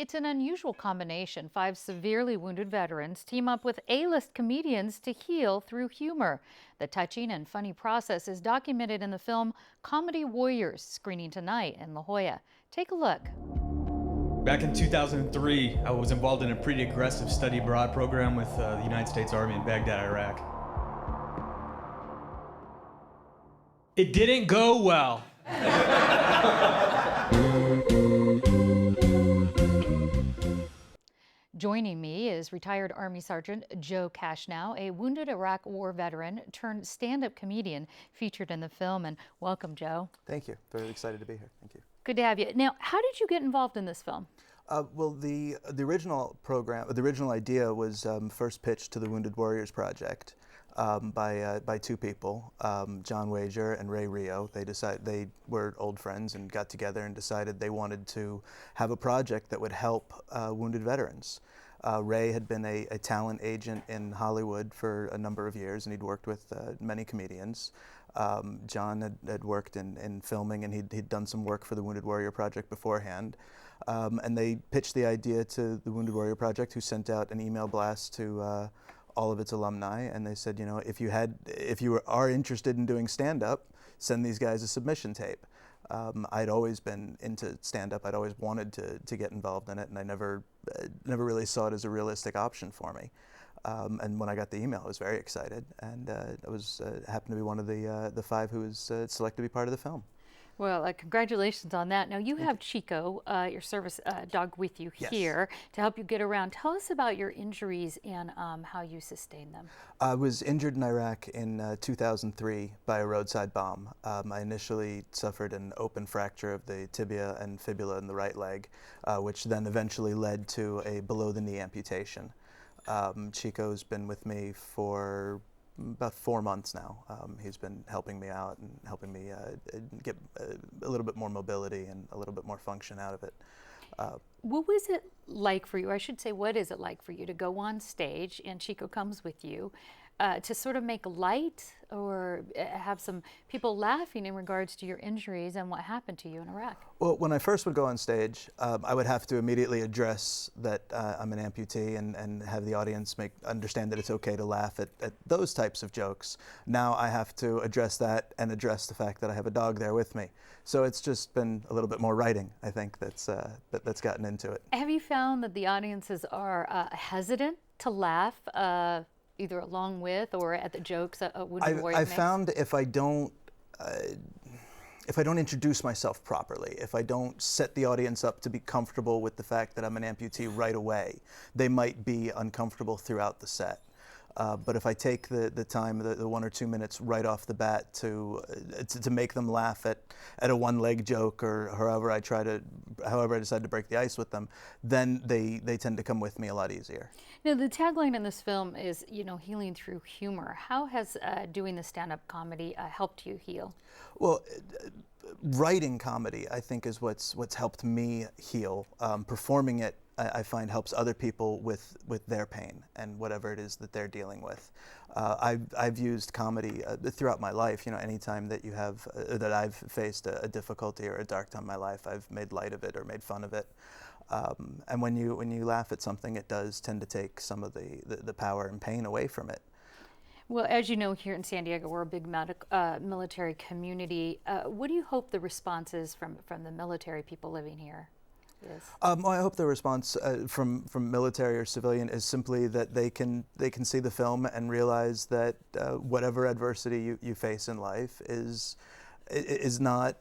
It's an unusual combination. Five severely wounded veterans team up with A-list comedians to heal through humor. The touching and funny process is documented in the film Comedy Warriors, screening tonight in La Jolla. Take a look. Back in 2003, I was involved in a pretty aggressive study abroad program with the United States Army in Baghdad, Iraq. It didn't go well. Joining me is retired Army Sergeant Joe Cashnow, a wounded Iraq War veteran turned stand-up comedian featured in the film. And welcome, Joe. Thank you. Very excited to be here. Thank you. Good to have you. Now, how did you get involved in this film? Well, the original program, the original idea was first pitched to the Wounded Warriors Project by two people, John Wager and Ray Rio. They were old friends and got together and decided they wanted to have a project that would help wounded veterans. Ray had been a talent agent in Hollywood for a number of years, and he'd worked with many comedians. John had worked in filming, and he'd done some work for the Wounded Warrior Project beforehand. And they pitched the idea to the Wounded Warrior Project, who sent out an email blast to all of its alumni, and they said, you know, if you are interested in doing stand-up, send these guys a submission tape. I'd always been into stand-up. I'd always wanted to get involved in it, and I never really saw it as a realistic option for me. And when I got the email, I was very excited, and I was happened to be one of the five who was selected to be part of the film. Well, congratulations on that. Now, you have Chico, your service dog, with you here to help you get around. Tell us about your injuries and how you sustained them. I was injured in Iraq in 2003 by a roadside bomb. I initially suffered an open fracture of the tibia and fibula in the right leg, which then eventually led to a below-the-knee amputation. Chico's been with me for about 4 months now. He's been helping me out and helping me get a little bit more mobility and a little bit more function out of it. What was it like for you? I should say, what is it like for you to go on stage and Chico comes with you to sort of make light or have some people laughing in regards to your injuries and what happened to you in Iraq? Well, when I first would go on stage, I would have to immediately address that I'm an amputee and have the audience understand that it's okay to laugh at those types of jokes. Now I have to address that and address the fact that I have a dog there with me. So it's just been a little bit more writing, I think, that's gotten into it. Have you found that the audiences are hesitant to laugh either along with or at the jokes that Wounded Warriors makes? I found if I don't introduce myself properly, if I don't set the audience up to be comfortable with the fact that I'm an amputee right away, they might be uncomfortable throughout the set. But if I take the time, the 1 or 2 minutes right off the bat to make them laugh at a one-leg joke or however I decide to break the ice with them, then they tend to come with me a lot easier. Now, the tagline in this film is, you know, healing through humor. How has doing the stand-up comedy helped you heal? Well, writing comedy, I think, is what's helped me heal. Performing it, I find, helps other people with their pain and whatever it is that they're dealing with. I've used comedy throughout my life. You know, anytime that that I've faced a difficulty or a dark time in my life, I've made light of it or made fun of it. And when you laugh at something, it does tend to take some of the power and pain away from it. Well, as you know, here in San Diego, we're a big military community. What do you hope the response is from the military people living here? Well, I hope the response from military or civilian is simply that they can see the film and realize that whatever adversity you face in life is not,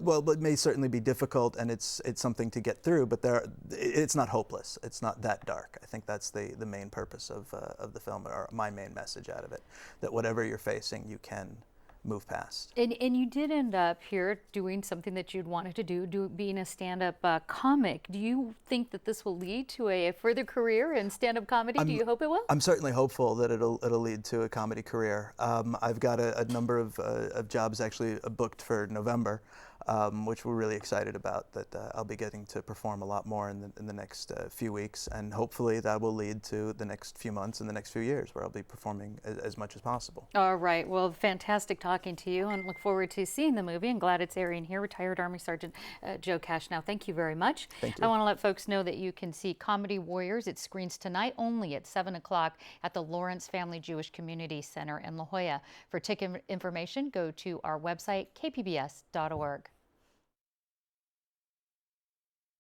well, it may certainly be difficult and it's something to get through, but it's not hopeless. It's not that dark. I think that's the main purpose of the film, or my main message out of it, that whatever you're facing, you can move past. And you did end up here doing something that you'd wanted to do being a stand-up comic. Do you think that this will lead to a further career in stand-up comedy? Do you hope it will? I'm certainly hopeful that it'll lead to a comedy career. I've got a number of jobs actually booked for November. which we're really excited about. That I'll be getting to perform a lot more in the next few weeks, and hopefully that will lead to the next few months and the next few years where I'll be performing as much as possible. All right. Well, fantastic talking to you, and look forward to seeing the movie. And glad it's airing here. Retired Army Sergeant Joe Cashnow, thank you very much. Thank you. I want to let folks know that you can see Comedy Warriors. It screens tonight only at 7 o'clock at the Lawrence Family Jewish Community Center in La Jolla. For ticket information, go to our website, kpbs.org.